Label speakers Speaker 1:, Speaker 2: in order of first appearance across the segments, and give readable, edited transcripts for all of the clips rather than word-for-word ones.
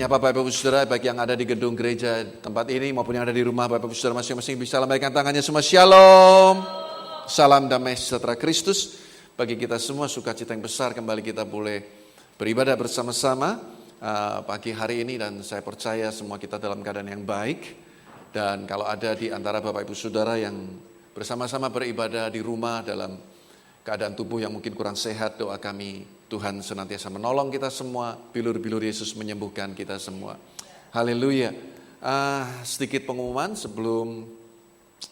Speaker 1: Menyapa Bapak Ibu Saudara, baik yang ada di gedung gereja tempat ini maupun yang ada di rumah Bapak Ibu Saudara masing-masing bisa lambaikan tangannya semua. Shalom. Salam damai sejahtera Kristus bagi kita semua, sukacita yang besar kembali kita boleh beribadah bersama-sama pagi hari ini, dan saya percaya semua kita dalam keadaan yang baik. Dan kalau ada di antara Bapak Ibu Saudara yang bersama-sama beribadah di rumah dalam keadaan tubuh yang mungkin kurang sehat, doa kami Tuhan senantiasa menolong kita semua, bilur-bilur Yesus menyembuhkan kita semua. Haleluya. Sedikit pengumuman sebelum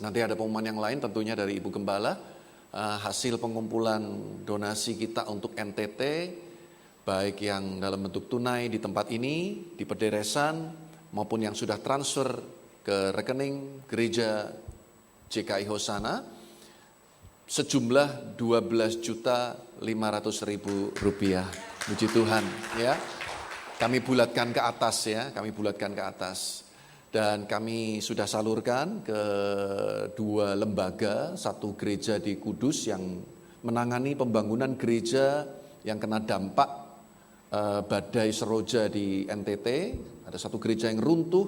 Speaker 1: nanti ada pengumuman yang lain tentunya dari Ibu Gembala. Hasil pengumpulan donasi kita untuk NTT, baik yang dalam bentuk tunai di tempat ini, di pederesan, maupun yang sudah transfer ke rekening gereja JKI Hosana, sejumlah 12.500.000 rupiah. Puji Tuhan ya. Kami bulatkan ke atas ya, kami bulatkan ke atas. Dan kami sudah salurkan ke 2 lembaga, satu gereja di Kudus yang menangani pembangunan gereja yang kena dampak badai Seroja di NTT. Ada satu gereja yang runtuh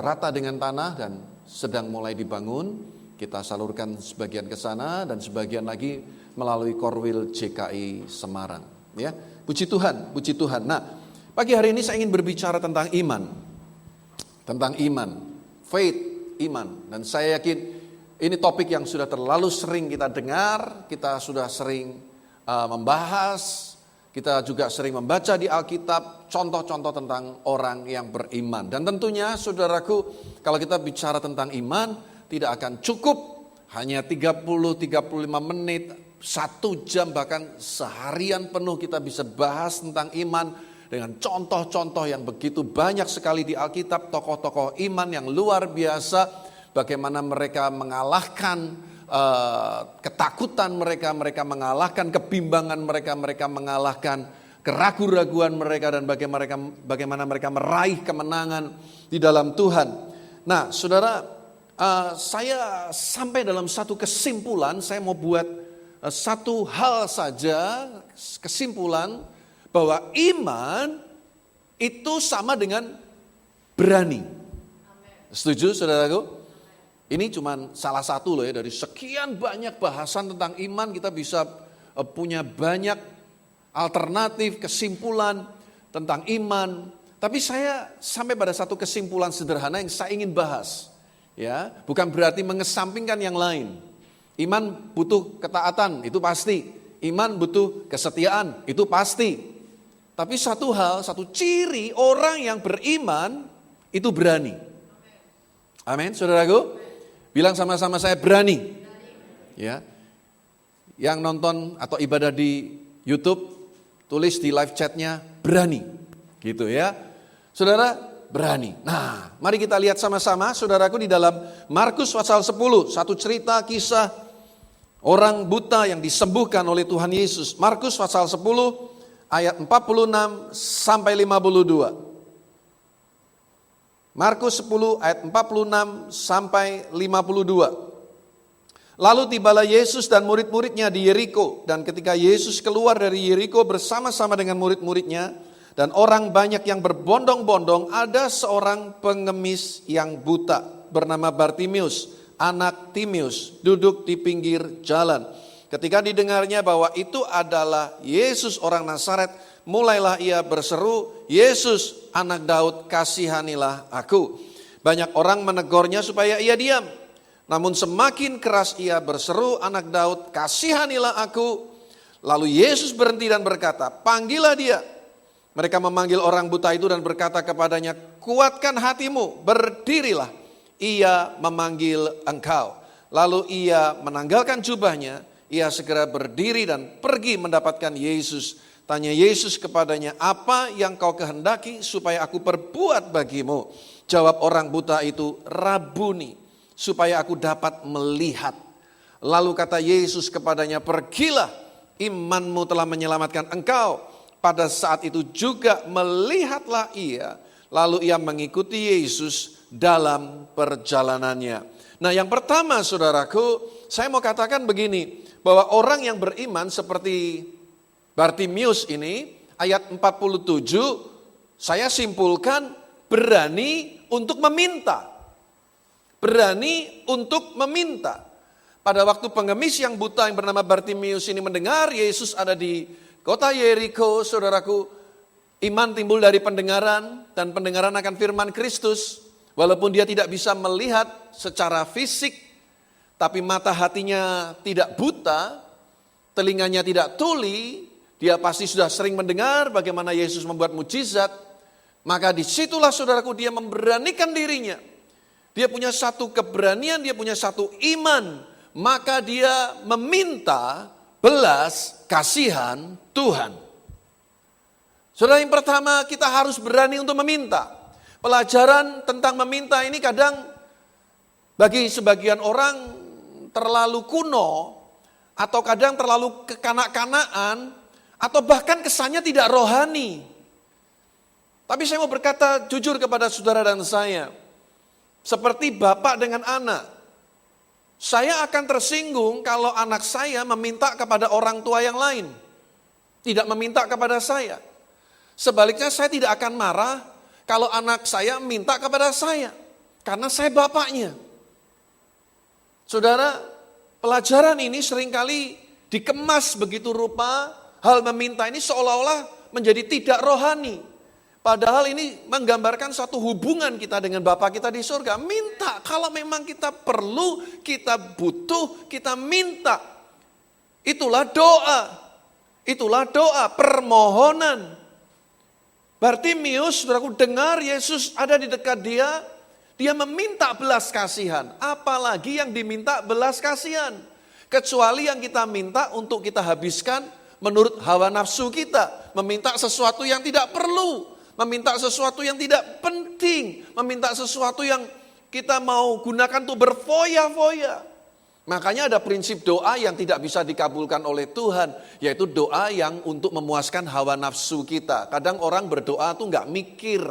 Speaker 1: rata dengan tanah dan sedang mulai dibangun. Kita salurkan sebagian ke sana dan sebagian lagi melalui Korwil JKI Semarang. Ya, puji Tuhan, puji Tuhan. Nah, pagi hari ini saya ingin berbicara tentang iman, faith, iman. Dan saya yakin ini topik yang sudah terlalu sering kita dengar, kita sudah sering membahas, kita juga sering membaca di Alkitab contoh-contoh tentang orang yang beriman. Dan tentunya, saudaraku, kalau kita bicara tentang iman, tidak akan cukup hanya 30-35 menit, 1 jam, bahkan seharian penuh kita bisa bahas tentang iman dengan contoh-contoh yang begitu banyak sekali di Alkitab, tokoh-tokoh iman yang luar biasa, bagaimana mereka mengalahkan ketakutan mereka mengalahkan kebimbangan mereka mengalahkan keraguan-raguan mereka, dan bagaimana mereka meraih kemenangan di dalam Tuhan. Nah, saudara, saya sampai dalam satu kesimpulan, saya mau buat satu hal saja, kesimpulan bahwa iman itu sama dengan berani. Setuju saudaraku? Ini cuma salah satu loh ya, dari sekian banyak bahasan tentang iman kita bisa punya banyak alternatif, kesimpulan tentang iman. Tapi saya sampai pada satu kesimpulan sederhana yang saya ingin bahas. Ya, bukan berarti mengesampingkan yang lain. Iman butuh ketaatan, itu pasti. Iman butuh kesetiaan, itu pasti. Tapi satu hal, satu ciri orang yang beriman itu berani. Amin, saudaraku. Bilang sama-sama, saya berani. Ya. Yang nonton atau ibadah di YouTube, tulis di live chatnya berani. Gitu ya. Saudara, berani. Nah, mari kita lihat sama-sama, saudaraku, di dalam Markus pasal 10, satu cerita kisah orang buta yang disembuhkan oleh Tuhan Yesus. Markus pasal 10 ayat 46 sampai 52. Markus 10 ayat 46 sampai 52. Lalu tibalah Yesus dan murid-muridnya di Yeriko, dan ketika Yesus keluar dari Yeriko bersama-sama dengan murid-muridnya dan orang banyak yang berbondong-bondong, ada seorang pengemis yang buta bernama Bartimius, anak Timius, duduk di pinggir jalan. Ketika didengarnya bahwa itu adalah Yesus orang Nazaret, mulailah ia berseru, "Yesus, anak Daud, kasihanilah aku." Banyak orang menegurnya supaya ia diam. Namun semakin keras ia berseru, "Anak Daud, kasihanilah aku." Lalu Yesus berhenti dan berkata, "Panggillah dia." Mereka memanggil orang buta itu dan berkata kepadanya, "Kuatkan hatimu, berdirilah. Ia memanggil engkau." Lalu ia menanggalkan jubahnya, ia segera berdiri dan pergi mendapatkan Yesus. Tanya Yesus kepadanya, "Apa yang kau kehendaki supaya aku perbuat bagimu?" Jawab orang buta itu, "Rabuni, supaya aku dapat melihat." Lalu kata Yesus kepadanya, "Pergilah, imanmu telah menyelamatkan engkau." Pada saat itu juga melihatlah ia, lalu ia mengikuti Yesus dalam perjalanannya. Nah, yang pertama saudaraku, saya mau katakan begini, bahwa orang yang beriman seperti Bartimius ini, ayat 47, Saya simpulkan berani untuk meminta. Berani untuk meminta. Pada waktu pengemis yang buta yang bernama Bartimius ini mendengar Yesus ada di kota Yeriko, saudaraku, iman timbul dari pendengaran dan pendengaran akan firman Kristus. Walaupun dia tidak bisa melihat secara fisik, tapi mata hatinya tidak buta, telinganya tidak tuli, dia pasti sudah sering mendengar bagaimana Yesus membuat mujizat. Maka disitulah saudaraku dia memberanikan dirinya. Dia punya satu keberanian, dia punya satu iman. Maka dia meminta belas kasihan Tuhan. Saudara, yang pertama kita harus berani untuk meminta. Pelajaran tentang meminta ini kadang bagi sebagian orang terlalu kuno, atau kadang terlalu kekanak-kanaan, atau bahkan kesannya tidak rohani. Tapi saya mau berkata jujur kepada saudara dan saya, seperti bapak dengan anak, saya akan tersinggung kalau anak saya meminta kepada orang tua yang lain, tidak meminta kepada saya. Sebaliknya saya tidak akan marah kalau anak saya minta kepada saya, karena saya bapaknya. Saudara, pelajaran ini seringkali dikemas begitu rupa, hal meminta ini seolah-olah menjadi tidak rohani. Padahal ini menggambarkan suatu hubungan kita dengan Bapa kita di surga. Minta, kalau memang kita perlu, kita butuh, kita minta. Itulah doa, permohonan. Bartimius, saudaraku, dengar Yesus ada di dekat dia, dia meminta belas kasihan. Apalagi yang diminta belas kasihan. Kecuali yang kita minta untuk kita habiskan menurut hawa nafsu kita. Meminta sesuatu yang tidak perlu. Meminta sesuatu yang tidak penting. Meminta sesuatu yang kita mau gunakan untuk berfoya-foya. Makanya ada prinsip doa yang tidak bisa dikabulkan oleh Tuhan. Yaitu doa yang untuk memuaskan hawa nafsu kita. Kadang orang berdoa tuh gak mikir.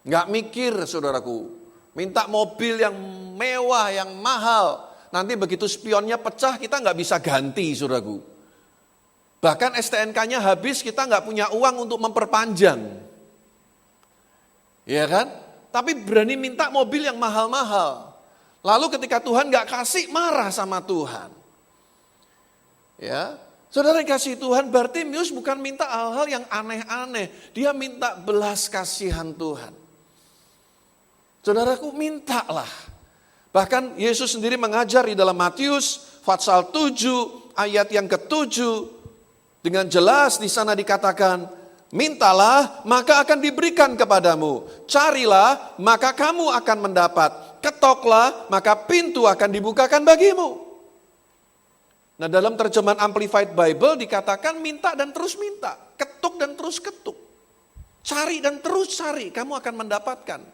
Speaker 1: Gak mikir, saudaraku. Minta mobil yang mewah, yang mahal. Nanti begitu spionnya pecah kita gak bisa ganti, saudaraku. Bahkan STNK-nya habis, kita nggak punya uang untuk memperpanjang. Ya kan? Tapi berani minta mobil yang mahal-mahal. Lalu ketika Tuhan nggak kasih, marah sama Tuhan. Ya, saudara yang kasih Tuhan, Bartimius bukan minta hal-hal yang aneh-aneh. Dia minta belas kasihan Tuhan. Saudaraku, mintalah. Bahkan Yesus sendiri mengajar di dalam Matius pasal 7 ayat yang ke-7. Dengan jelas di sana dikatakan, mintalah maka akan diberikan kepadamu. Carilah maka kamu akan mendapat. Ketoklah maka pintu akan dibukakan bagimu. Nah, dalam terjemahan Amplified Bible dikatakan minta dan terus minta. Ketuk dan terus ketuk. Cari dan terus cari, kamu akan mendapatkan.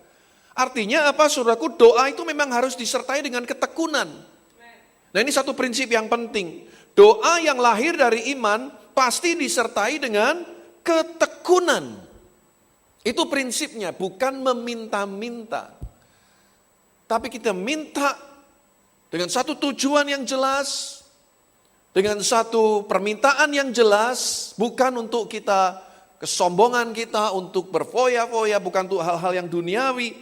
Speaker 1: Artinya apa, saudaraku? Doa itu memang harus disertai dengan ketekunan. Nah, ini satu prinsip yang penting. Doa yang lahir dari iman pasti disertai dengan ketekunan. Itu prinsipnya, bukan meminta-minta. Tapi kita minta dengan satu tujuan yang jelas, dengan satu permintaan yang jelas, bukan untuk kita, kesombongan kita, untuk berfoya-foya, bukan untuk hal-hal yang duniawi.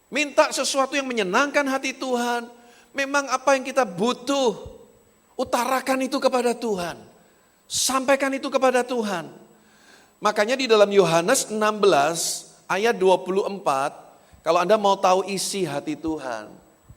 Speaker 1: Minta sesuatu yang menyenangkan hati Tuhan. Memang apa yang kita butuh, utarakan itu kepada Tuhan. Sampaikan itu kepada Tuhan. Makanya di dalam Yohanes 16 ayat 24, kalau Anda mau tahu isi hati Tuhan,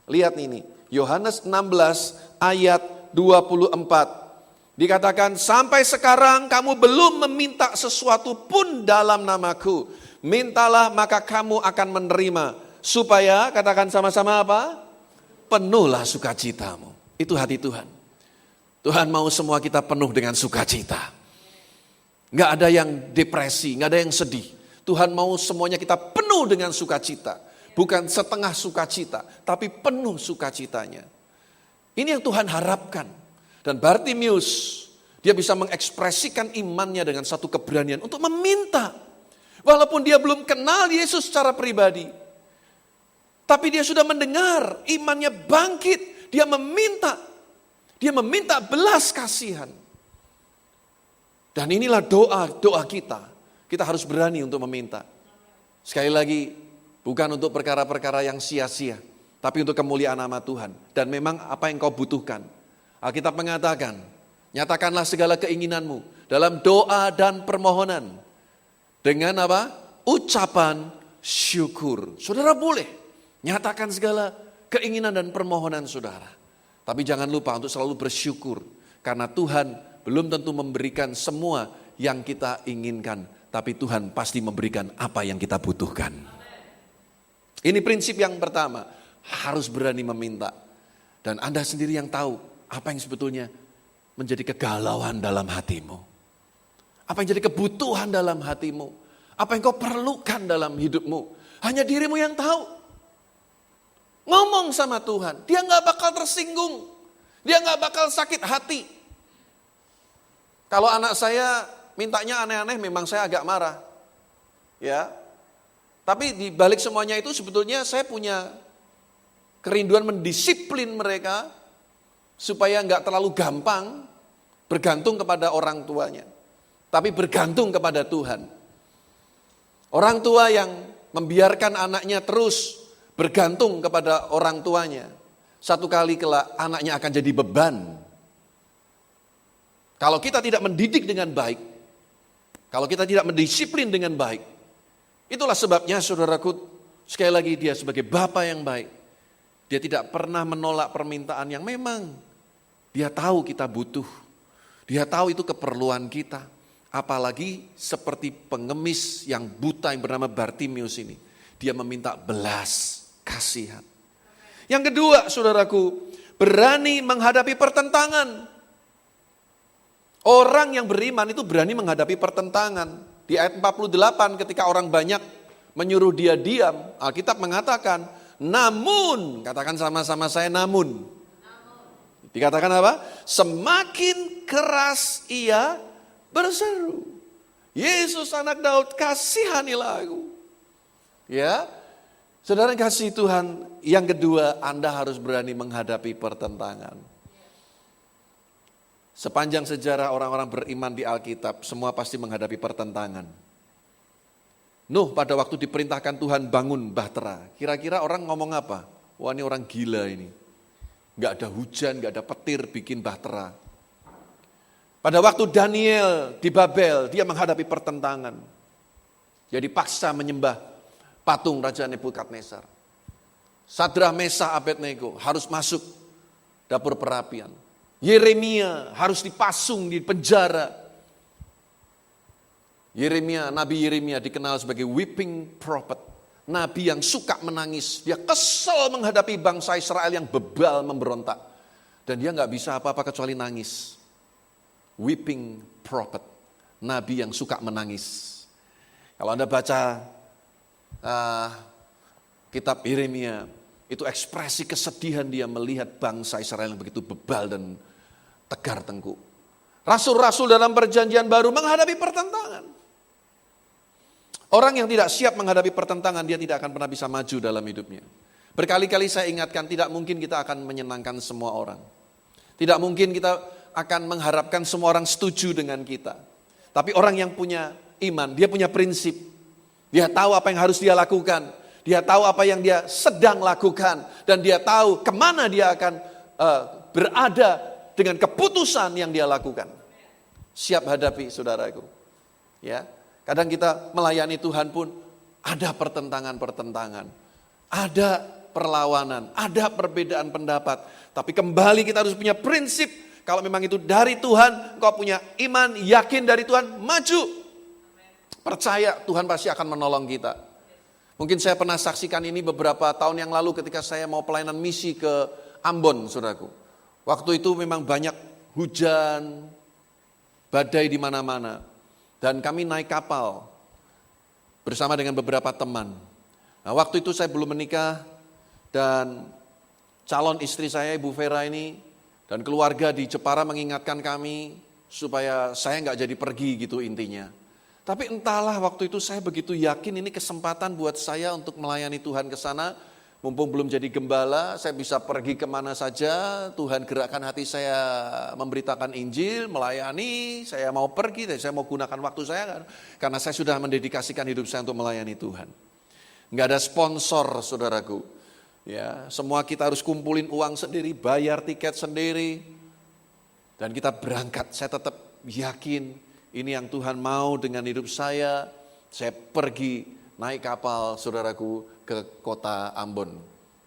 Speaker 1: lihat ini, Yohanes 16 ayat 24. Dikatakan, sampai sekarang kamu belum meminta sesuatu pun dalam namaku. Mintalah maka kamu akan menerima. Supaya, katakan sama-sama apa? Penuhlah sukacitamu. Itu hati Tuhan. Tuhan mau semua kita penuh dengan sukacita. Gak ada yang depresi, gak ada yang sedih. Tuhan mau semuanya kita penuh dengan sukacita. Bukan setengah sukacita, tapi penuh sukacitanya. Ini yang Tuhan harapkan. Dan Bartimius, dia bisa mengekspresikan imannya dengan satu keberanian untuk meminta. Walaupun dia belum kenal Yesus secara pribadi. Tapi dia sudah mendengar, imannya bangkit. Dia meminta. Dia meminta belas kasihan. Dan inilah doa kita. kita harus berani untuk meminta. Sekali lagi, bukan untuk perkara-perkara yang sia-sia, tapi untuk kemuliaan nama Tuhan. Dan memang apa yang kau butuhkan. Alkitab mengatakan, nyatakanlah segala keinginanmu dalam doa dan permohonan. Dengan apa? Ucapan syukur. Saudara boleh nyatakan segala keinginan dan permohonan saudara. Tapi jangan lupa untuk selalu bersyukur. Karena Tuhan belum tentu memberikan semua yang kita inginkan. Tapi Tuhan pasti memberikan apa yang kita butuhkan. Ini prinsip yang pertama. Harus berani meminta. Dan Anda sendiri yang tahu apa yang sebetulnya menjadi kegalauan dalam hatimu. Apa yang jadi kebutuhan dalam hatimu. Apa yang kau perlukan dalam hidupmu. Hanya dirimu yang tahu. Ngomong sama Tuhan. Dia gak bakal tersinggung. Dia gak bakal sakit hati. Kalau anak saya mintanya aneh-aneh memang saya agak marah. Ya. Tapi di balik semuanya itu sebetulnya saya punya kerinduan mendisiplin mereka supaya enggak terlalu gampang bergantung kepada orang tuanya. Tapi bergantung kepada Tuhan. Orang tua yang membiarkan anaknya terus bergantung kepada orang tuanya. Satu kali kelak anaknya akan jadi beban. Kalau kita tidak mendidik dengan baik, kalau kita tidak mendisiplin dengan baik, itulah sebabnya saudaraku, sekali lagi dia sebagai bapa yang baik, dia tidak pernah menolak permintaan yang memang dia tahu kita butuh. Dia tahu itu keperluan kita. Apalagi seperti pengemis yang buta yang bernama Bartimius ini. Dia meminta belas kasihan. Yang kedua saudaraku, berani menghadapi pertentangan. Orang yang beriman itu berani menghadapi pertentangan. Di ayat 48 ketika orang banyak menyuruh dia diam, Alkitab mengatakan, namun, katakan sama-sama saya namun. Dikatakan apa? Semakin keras ia berseru. Yesus anak Daud, kasihanilah aku. Ya, saudara kasih Tuhan, yang kedua Anda harus berani menghadapi pertentangan. Sepanjang sejarah orang-orang beriman di Alkitab, semua pasti menghadapi pertentangan. Nuh pada waktu diperintahkan Tuhan bangun bahtera, kira-kira orang ngomong apa? Wah ini orang gila ini. Gak ada hujan, gak ada petir bikin bahtera. Pada waktu Daniel di Babel, dia menghadapi pertentangan. Dia dipaksa menyembah patung Raja Nebukadnezar. Sadrah, Mesah, Abednego harus masuk dapur perapian. Yeremia harus dipasung di penjara. Nabi Yeremia dikenal sebagai weeping prophet. Nabi yang suka menangis. Dia kesel menghadapi bangsa Israel yang bebal memberontak. Dan dia gak bisa apa-apa kecuali nangis. Weeping prophet. Nabi yang suka menangis. Kalau Anda baca kitab Yeremia, itu ekspresi kesedihan dia melihat bangsa Israel yang begitu bebal dan tegar tengkuk. Rasul-rasul dalam perjanjian baru menghadapi pertentangan. Orang yang tidak siap menghadapi pertentangan, dia tidak akan pernah bisa maju dalam hidupnya. Berkali-kali saya ingatkan, tidak mungkin kita akan menyenangkan semua orang. Tidak mungkin kita akan mengharapkan semua orang setuju dengan kita. Tapi orang yang punya iman, dia punya prinsip. Dia tahu apa yang harus dia lakukan. Dia tahu apa yang dia sedang lakukan. Dan dia tahu kemana dia akan berada dengan keputusan yang dia lakukan. Siap hadapi saudaraku. Ya, kadang kita melayani Tuhan pun ada pertentangan-pertentangan. Ada perlawanan, ada perbedaan pendapat. Tapi kembali kita harus punya prinsip. Kalau memang itu dari Tuhan, engkau punya iman, yakin dari Tuhan, maju. Percaya Tuhan pasti akan menolong kita. Mungkin saya pernah saksikan ini beberapa tahun yang lalu ketika saya mau pelayanan misi ke Ambon, saudaraku. Waktu itu memang banyak hujan, badai di mana-mana. Dan kami naik kapal bersama dengan beberapa teman. Nah, waktu itu saya belum menikah dan calon istri saya, Ibu Vera ini, dan keluarga di Jepara mengingatkan kami supaya saya nggak jadi pergi gitu intinya. Tapi entahlah waktu itu saya begitu yakin ini kesempatan buat saya untuk melayani Tuhan ke sana. Mumpung belum jadi gembala, saya bisa pergi kemana saja, Tuhan gerakkan hati saya memberitakan Injil, melayani, saya mau pergi, saya mau gunakan waktu saya, karena saya sudah mendedikasikan hidup saya untuk melayani Tuhan. Nggak ada sponsor, saudaraku. Ya, semua kita harus kumpulin uang sendiri, bayar tiket sendiri, dan kita berangkat. Saya tetap yakin ini yang Tuhan mau dengan hidup saya pergi naik kapal, saudaraku, ke kota Ambon.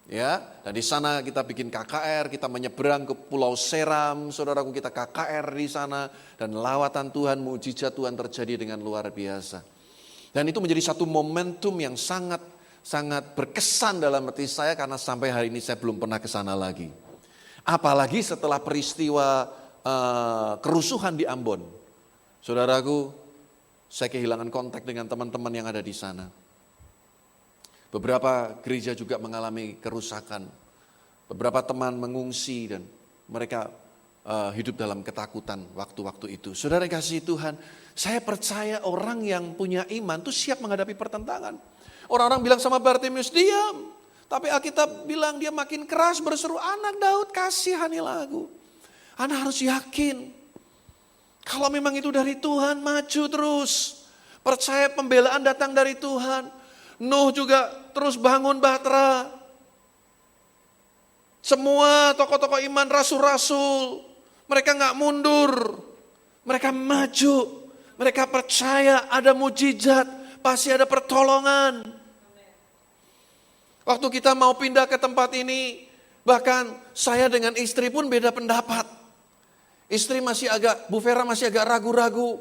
Speaker 1: Ya, dan di sana kita bikin KKR, kita menyeberang ke Pulau Seram, saudaraku, kita KKR di sana, dan lawatan Tuhan, mujizat Tuhan terjadi dengan luar biasa. Dan itu menjadi satu momentum yang sangat berkesan dalam hati saya, karena sampai hari ini saya belum pernah ke sana lagi. Apalagi setelah peristiwa kerusuhan di Ambon. Saudaraku, saya kehilangan kontak dengan teman-teman yang ada di sana. Beberapa gereja juga mengalami kerusakan. Beberapa teman mengungsi dan mereka hidup dalam ketakutan waktu-waktu itu. Saudara kasih Tuhan, saya percaya orang yang punya iman itu siap menghadapi pertentangan. Orang-orang bilang sama Bartimeus, diam. Tapi Alkitab bilang dia makin keras berseru, anak Daud kasihanilah aku. Anak harus yakin. Kalau memang itu dari Tuhan, maju terus. Percaya pembelaan datang dari Tuhan. Nuh juga terus bangun bahtera. Semua tokoh-tokoh iman, rasul-rasul, mereka gak mundur. Mereka maju. Mereka percaya ada mujizat, pasti ada pertolongan. Waktu kita mau pindah ke tempat ini, bahkan saya dengan istri pun beda pendapat. Istri Bu Vera masih agak ragu-ragu.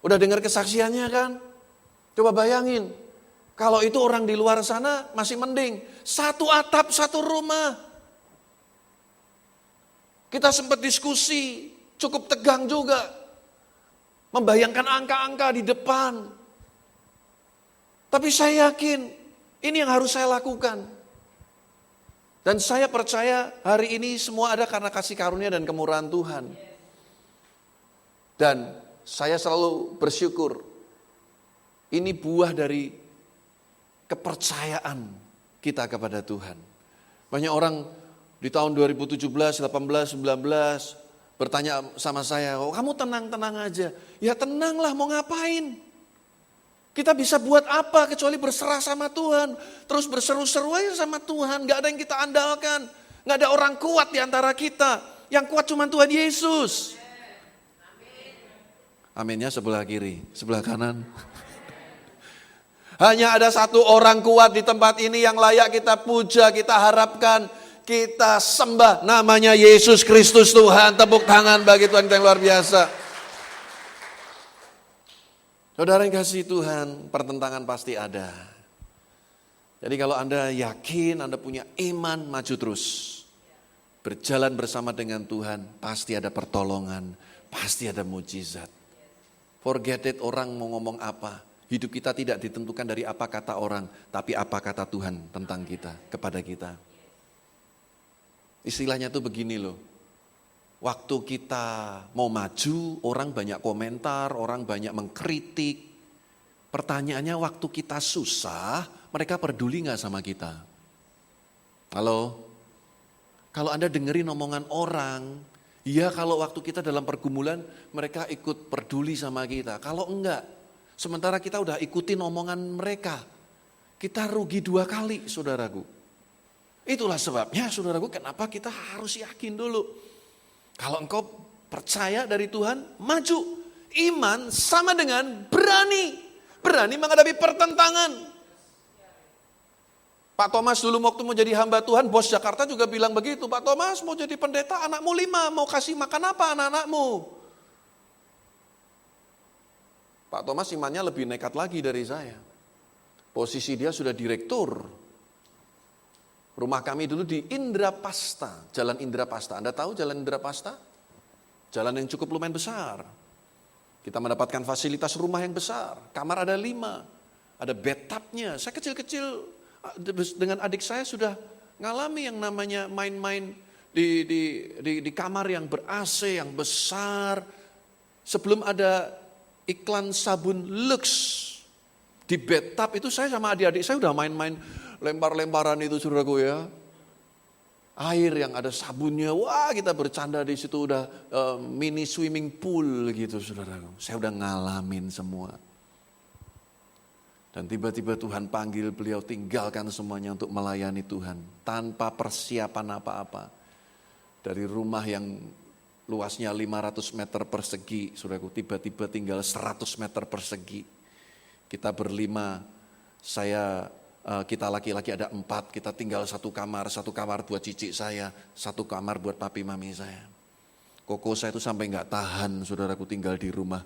Speaker 1: Udah dengar kesaksiannya kan? Coba bayangin, kalau itu orang di luar sana masih mending. Satu atap, satu rumah. Kita sempat diskusi, cukup tegang juga. Membayangkan angka-angka di depan. Tapi saya yakin, ini yang harus saya lakukan. Dan saya percaya hari ini semua ada karena kasih karunia dan kemurahan Tuhan. Dan saya selalu bersyukur, ini buah dari kepercayaan kita kepada Tuhan. Banyak orang di tahun 2017, 18, 19 bertanya sama saya, oh kamu tenang-tenang aja. Ya tenanglah, mau ngapain? Kita bisa buat apa kecuali berserah sama Tuhan. Terus berseru-seru aja sama Tuhan. Gak ada yang kita andalkan. Gak ada orang kuat di antara kita. Yang kuat cuma Tuhan Yesus. Aminnya sebelah kiri, sebelah kanan. Hanya ada satu orang kuat di tempat ini yang layak kita puja, kita harapkan, kita sembah. Namanya Yesus Kristus Tuhan. Tepuk tangan bagi Tuhan kita yang luar biasa. Saudara yang kasih Tuhan, pertentangan pasti ada. Jadi kalau Anda yakin, Anda punya iman, maju terus. Berjalan bersama dengan Tuhan, pasti ada pertolongan, pasti ada mujizat. Forget it, orang mau ngomong apa. Hidup kita tidak ditentukan dari apa kata orang, tapi apa kata Tuhan tentang kita, kepada kita. Istilahnya tuh begini loh. Waktu kita mau maju, orang banyak komentar, orang banyak mengkritik. Pertanyaannya waktu kita susah, mereka peduli gak sama kita? Halo? Kalau Anda dengerin omongan orang, ya kalau waktu kita dalam pergumulan, mereka ikut peduli sama kita. Kalau enggak, sementara kita udah ikutin omongan mereka, kita rugi 2 kali, saudaraku. Itulah sebabnya, saudaraku, kenapa kita harus yakin dulu. Kalau engkau percaya dari Tuhan, maju. Iman sama dengan berani. Berani menghadapi pertentangan. Pak Thomas dulu waktu mau jadi hamba Tuhan, bos Jakarta juga bilang begitu. Pak Thomas mau jadi pendeta, anakmu 5, mau kasih makan apa anak-anakmu? Pak Thomas imannya lebih nekat lagi dari saya. Posisi dia sudah direktur. Rumah kami dulu di Indrapasta, Jalan Indrapasta. Anda tahu Jalan Indrapasta? Jalan yang cukup lumayan besar. Kita mendapatkan fasilitas rumah yang besar. Kamar ada 5, ada bathtubnya. Saya kecil-kecil dengan adik saya sudah ngalami yang namanya main-main di kamar yang ber-AC, yang besar. Sebelum ada iklan sabun Lux di bathtub itu saya sama adik-adik saya udah main-main lempar-lemparan itu saudaraku ya. Air yang ada sabunnya, wah kita bercanda di situ udah mini swimming pool gitu saudaraku. Saya udah ngalamin semua. Dan tiba-tiba Tuhan panggil beliau tinggalkan semuanya untuk melayani Tuhan. Tanpa persiapan apa-apa. Dari rumah yang luasnya 500 meter persegi, saudaraku, tiba-tiba tinggal 100 meter persegi. Kita berlima, kita laki-laki ada 4, kita tinggal satu kamar buat cicik saya, satu kamar buat papi mami saya. Koko saya itu sampai gak tahan, saudaraku, tinggal di rumah.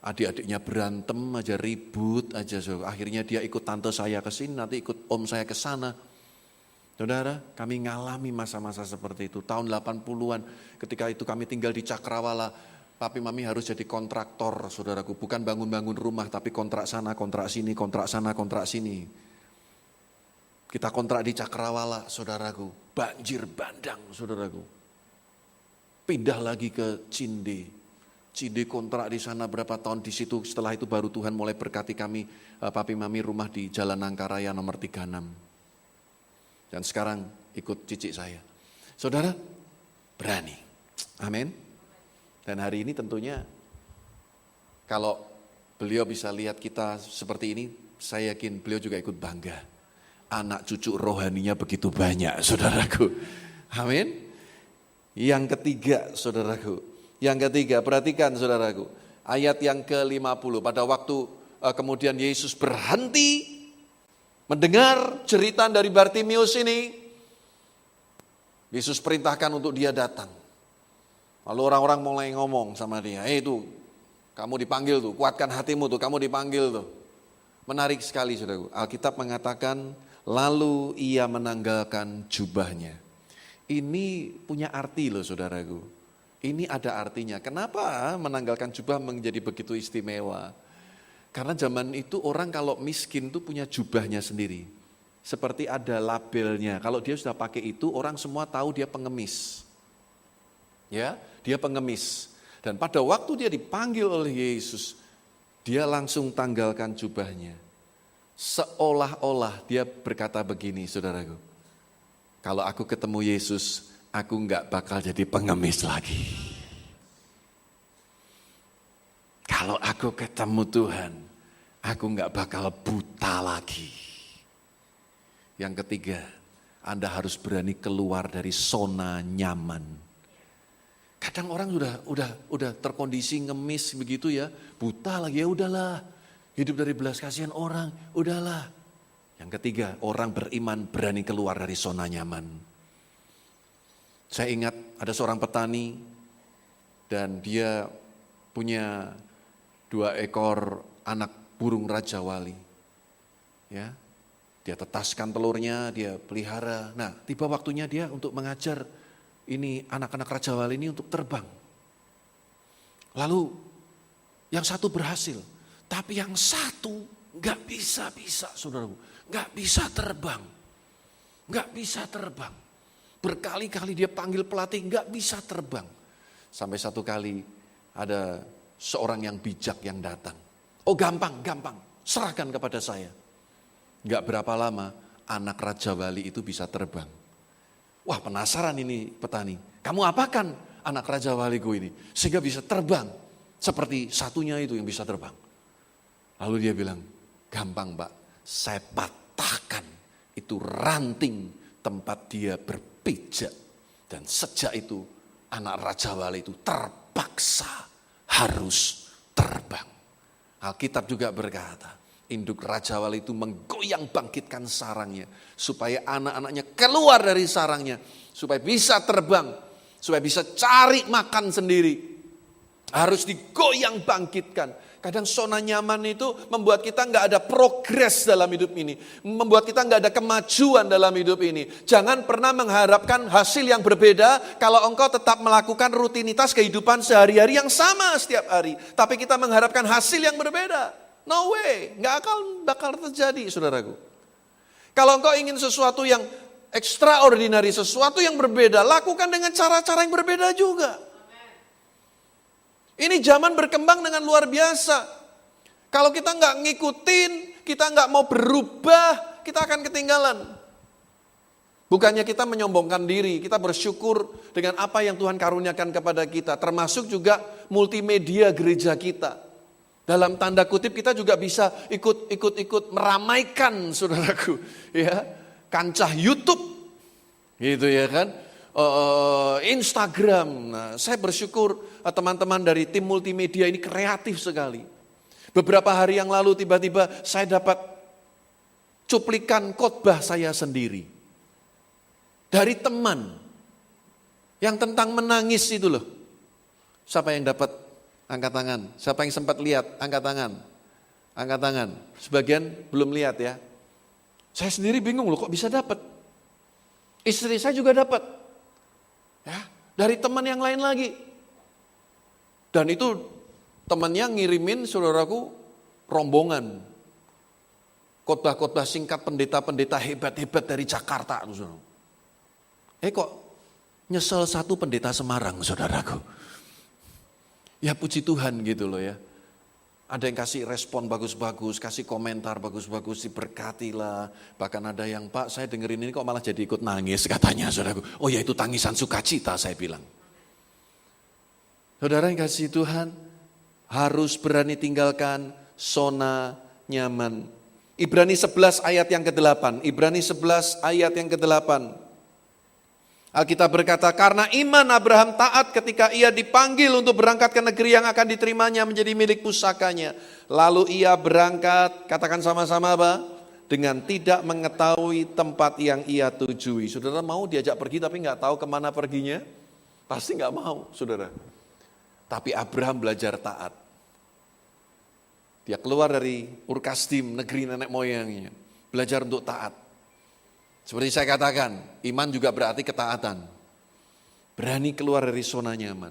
Speaker 1: Adik-adiknya berantem aja, ribut aja. Akhirnya dia ikut tante saya ke sini, nanti ikut om saya ke sana. Saudara, kami ngalami masa-masa seperti itu. Tahun 80-an, ketika itu kami tinggal di Cakrawala. Papi mami harus jadi kontraktor, saudaraku. Bukan bangun-bangun rumah, tapi kontrak sana, kontrak sini, kontrak sana, kontrak sini. Kita kontrak di Cakrawala, saudaraku. Banjir bandang, saudaraku. Pindah lagi ke Cinde. Cinde kontrak di sana berapa tahun di situ. Setelah itu baru Tuhan mulai berkati kami, papi mami rumah di Jalan Nangkaraya nomor 36. Dan sekarang ikut cicik saya. Saudara, berani. Amin. Dan hari ini tentunya kalau beliau bisa lihat kita seperti ini, saya yakin beliau juga ikut bangga. Anak cucu rohaninya begitu banyak, saudaraku. Amin. Yang ketiga, saudaraku. Yang ketiga, perhatikan saudaraku. Ayat yang ke-50. Pada waktu kemudian Yesus berhenti mendengar jeritan dari Bartimius ini, Yesus perintahkan untuk dia datang. Lalu orang-orang mulai ngomong sama dia, itu kamu dipanggil tuh, kuatkan hatimu tuh, kamu dipanggil tuh. Menarik sekali saudaraku. Alkitab mengatakan, lalu ia menanggalkan jubahnya. Ini punya arti loh saudaraku. Ini ada artinya. Kenapa menanggalkan jubah menjadi begitu istimewa? Karena zaman itu orang kalau miskin tuh punya jubahnya sendiri. Seperti ada labelnya. Kalau dia sudah pakai itu, orang semua tahu dia pengemis. Ya, dia pengemis. Dan pada waktu dia dipanggil oleh Yesus, dia langsung tanggalkan jubahnya. Seolah-olah dia berkata begini, saudaraku. Kalau aku ketemu Yesus, aku enggak bakal jadi pengemis lagi. Kalau aku ketemu Tuhan, aku enggak bakal buta lagi. Yang ketiga, Anda harus berani keluar dari zona nyaman. Kadang orang udah terkondisi ngemis begitu ya, buta lagi, ya udahlah. Hidup dari belas kasihan orang, udahlah. Yang ketiga, orang beriman berani keluar dari zona nyaman. Saya ingat ada seorang petani dan dia punya 2 ekor anak burung Raja Wali. Ya, dia tetaskan telurnya, dia pelihara. Nah, tiba waktunya dia untuk mengajar ini anak-anak Raja Wali ini untuk terbang. Lalu yang satu berhasil, tapi yang satu nggak bisa, saudaraku, nggak bisa terbang, nggak bisa terbang. Berkali-kali dia panggil pelatih, nggak bisa terbang. Sampai satu kali ada seorang yang bijak yang datang. Oh gampang, serahkan kepada saya. Nggak berapa lama anak Raja Wali itu bisa terbang. Wah penasaran ini petani. Kamu apakan anak Raja Waliku ini? Sehingga bisa terbang seperti satunya itu yang bisa terbang. Lalu dia bilang, gampang Pak, saya patahkan itu ranting tempat dia berpijak. Dan sejak itu anak Raja Wali itu terpaksa harus terbang. Alkitab juga berkata, induk Raja Wali itu menggoyang bangkitkan sarangnya. Supaya anak-anaknya keluar dari sarangnya. Supaya bisa terbang. Supaya bisa cari makan sendiri. Harus digoyang bangkitkan. Kadang zona nyaman itu membuat kita nggak ada progres dalam hidup ini. Membuat kita nggak ada kemajuan dalam hidup ini. Jangan pernah mengharapkan hasil yang berbeda kalau engkau tetap melakukan rutinitas kehidupan sehari-hari yang sama setiap hari. Tapi kita mengharapkan hasil yang berbeda. No way, nggak bakal terjadi saudaraku. Kalau engkau ingin sesuatu yang extraordinary, sesuatu yang berbeda, lakukan dengan cara-cara yang berbeda juga. Ini zaman berkembang dengan luar biasa. Kalau kita nggak ngikutin, kita nggak mau berubah, kita akan ketinggalan. Bukannya kita menyombongkan diri, kita bersyukur dengan apa yang Tuhan karuniakan kepada kita. Termasuk juga multimedia gereja kita. Dalam tanda kutip kita juga bisa ikut meramaikan saudaraku. Ya, kancah YouTube. Gitu ya kan. Instagram. Nah, saya bersyukur teman-teman dari tim multimedia ini kreatif sekali. Beberapa hari yang lalu tiba-tiba saya dapat cuplikan khotbah saya sendiri. Dari teman yang tentang menangis itu loh. Siapa yang dapat? Angkat tangan. Siapa yang sempat lihat? Angkat tangan. Angkat tangan. Sebagian belum lihat ya. Saya sendiri bingung loh kok bisa dapat. Istri saya juga dapat. Ya, dari teman yang lain lagi. Dan itu temannya ngirimin saudaraku rombongan. Khotbah-khotbah singkat pendeta-pendeta hebat-hebat dari Jakarta. Kok nyesel satu pendeta Semarang saudaraku. Ya puji Tuhan gitu loh ya. Ada yang kasih respon bagus-bagus, kasih komentar bagus-bagus, diberkatilah. Bahkan ada yang, Pak saya dengerin ini kok malah jadi ikut nangis katanya saudaraku. Oh ya itu tangisan sukacita saya bilang. Saudara yang kasih Tuhan, harus berani tinggalkan zona nyaman. Ibrani 11 ayat yang ke-8. Ibrani 11 ayat yang ke-8. Alkitab berkata, karena iman Abraham taat ketika ia dipanggil untuk berangkat ke negeri yang akan diterimanya menjadi milik pusakanya. Lalu ia berangkat, katakan sama-sama apa? Dengan tidak mengetahui tempat yang ia tujui. Saudara mau diajak pergi tapi nggak tahu kemana perginya? Pasti nggak mau, saudara. Tapi Abraham belajar taat. Dia keluar dari Ur-Kasdim, negeri nenek moyangnya. Belajar untuk taat. Seperti saya katakan, iman juga berarti ketaatan. Berani keluar dari zona nyaman.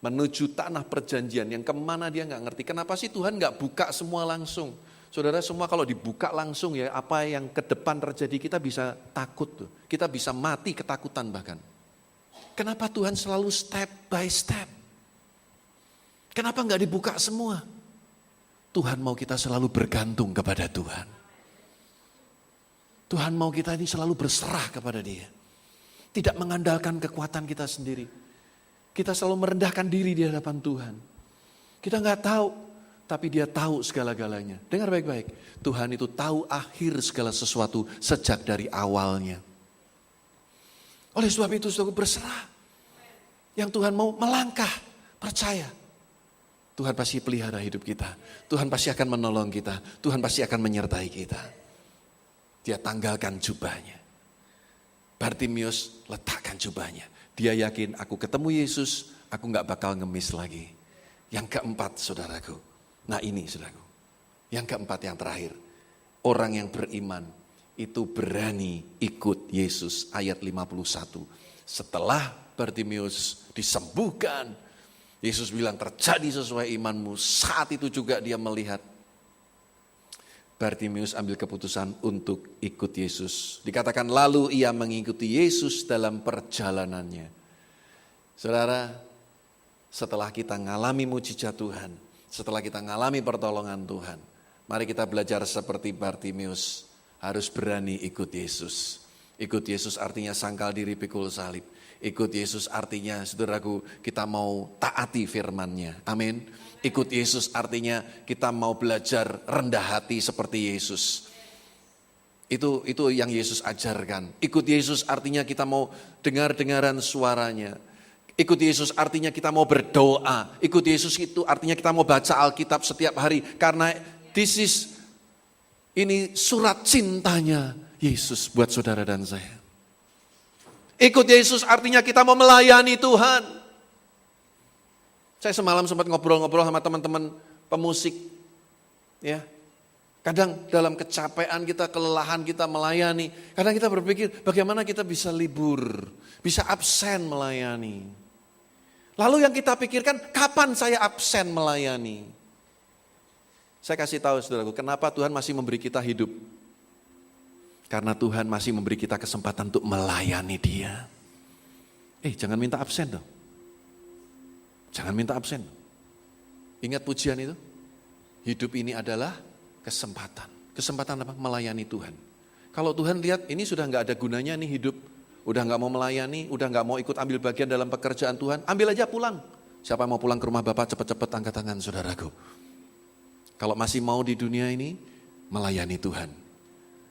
Speaker 1: Menuju tanah perjanjian yang kemana dia nggak ngerti. Kenapa sih Tuhan nggak buka semua langsung? Saudara semua kalau dibuka langsung ya apa yang ke depan terjadi kita bisa takut tuh. Kita bisa mati ketakutan bahkan. Kenapa Tuhan selalu step by step? Kenapa nggak dibuka semua? Tuhan mau kita selalu bergantung kepada Tuhan. Tuhan mau kita ini selalu berserah kepada Dia. Tidak mengandalkan kekuatan kita sendiri. Kita selalu merendahkan diri di hadapan Tuhan. Kita nggak tahu, tapi Dia tahu segala-galanya. Dengar baik-baik, Tuhan itu tahu akhir segala sesuatu sejak dari awalnya. Oleh sebab itu saudara berserah. Yang Tuhan mau melangkah, percaya. Tuhan pasti pelihara hidup kita. Tuhan pasti akan menolong kita. Tuhan pasti akan menyertai kita. Dia tanggalkan jubahnya. Bartimius letakkan jubahnya. Dia yakin aku ketemu Yesus, aku gak bakal ngemis lagi. Yang keempat saudaraku. Nah ini saudaraku. Yang keempat yang terakhir. Orang yang beriman itu berani ikut Yesus. Ayat 51. Setelah Bartimius disembuhkan. Yesus bilang terjadi sesuai imanmu. Saat itu juga dia melihat. Bartimius ambil keputusan untuk ikut Yesus. Dikatakan lalu ia mengikuti Yesus dalam perjalanannya. Saudara, setelah kita ngalami mujizat Tuhan, setelah kita ngalami pertolongan Tuhan, mari kita belajar seperti Bartimius, harus berani ikut Yesus. Ikut Yesus artinya sangkal diri pikul salib. Ikut Yesus artinya, saudaraku, kita mau taati firman-Nya. Amin. Ikut Yesus artinya kita mau belajar rendah hati seperti Yesus. Itu yang Yesus ajarkan. Ikut Yesus artinya kita mau dengar-dengaran suaranya. Ikut Yesus artinya kita mau berdoa. Ikut Yesus itu artinya kita mau baca Alkitab setiap hari. Karena ini surat cintanya Yesus buat saudara dan saya. Ikut Yesus artinya kita mau melayani Tuhan. Saya semalam sempat ngobrol-ngobrol sama teman-teman pemusik. Ya. Kadang dalam kecapean kita, kelelahan kita melayani. Kadang kita berpikir bagaimana kita bisa libur, bisa absen melayani. Lalu yang kita pikirkan kapan saya absen melayani. Saya kasih tahu saudaraku, kenapa Tuhan masih memberi kita hidup. Karena Tuhan masih memberi kita kesempatan untuk melayani Dia. Jangan minta absen dong. Jangan minta absen. Ingat pujian itu? Hidup ini adalah kesempatan. Kesempatan apa? Melayani Tuhan. Kalau Tuhan lihat ini sudah nggak ada gunanya nih hidup, udah nggak mau melayani, udah nggak mau ikut ambil bagian dalam pekerjaan Tuhan, ambil aja pulang. Siapa yang mau pulang ke rumah Bapak cepat-cepat angkat tangan saudaraku. Kalau masih mau di dunia ini, melayani Tuhan.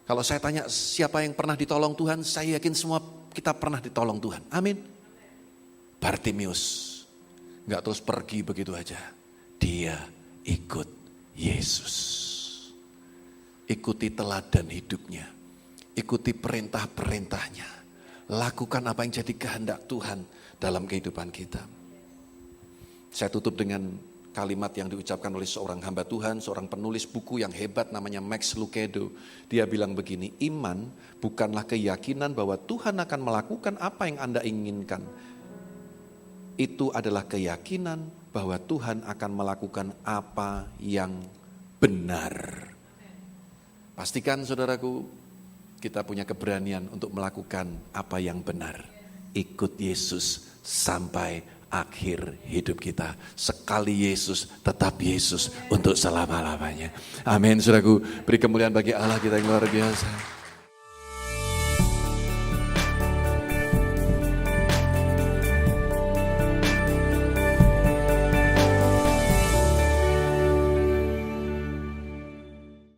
Speaker 1: Kalau saya tanya siapa yang pernah ditolong Tuhan, saya yakin semua kita pernah ditolong Tuhan. Amin. Bartimius nggak terus pergi begitu aja. Dia ikut Yesus. Ikuti teladan hidupnya. Ikuti perintah-perintahnya. Lakukan apa yang jadi kehendak Tuhan dalam kehidupan kita. Saya tutup dengan kalimat yang diucapkan oleh seorang hamba Tuhan, seorang penulis buku yang hebat namanya Max Lucado. Dia bilang begini, iman bukanlah keyakinan bahwa Tuhan akan melakukan apa yang Anda inginkan. Itu adalah keyakinan bahwa Tuhan akan melakukan apa yang benar. Pastikan saudaraku, kita punya keberanian untuk melakukan apa yang benar. Ikut Yesus sampai akhir hidup kita. Sekali Yesus, tetap Yesus untuk selama-lamanya. Amin saudaraku, beri kemuliaan bagi Allah kita yang luar biasa.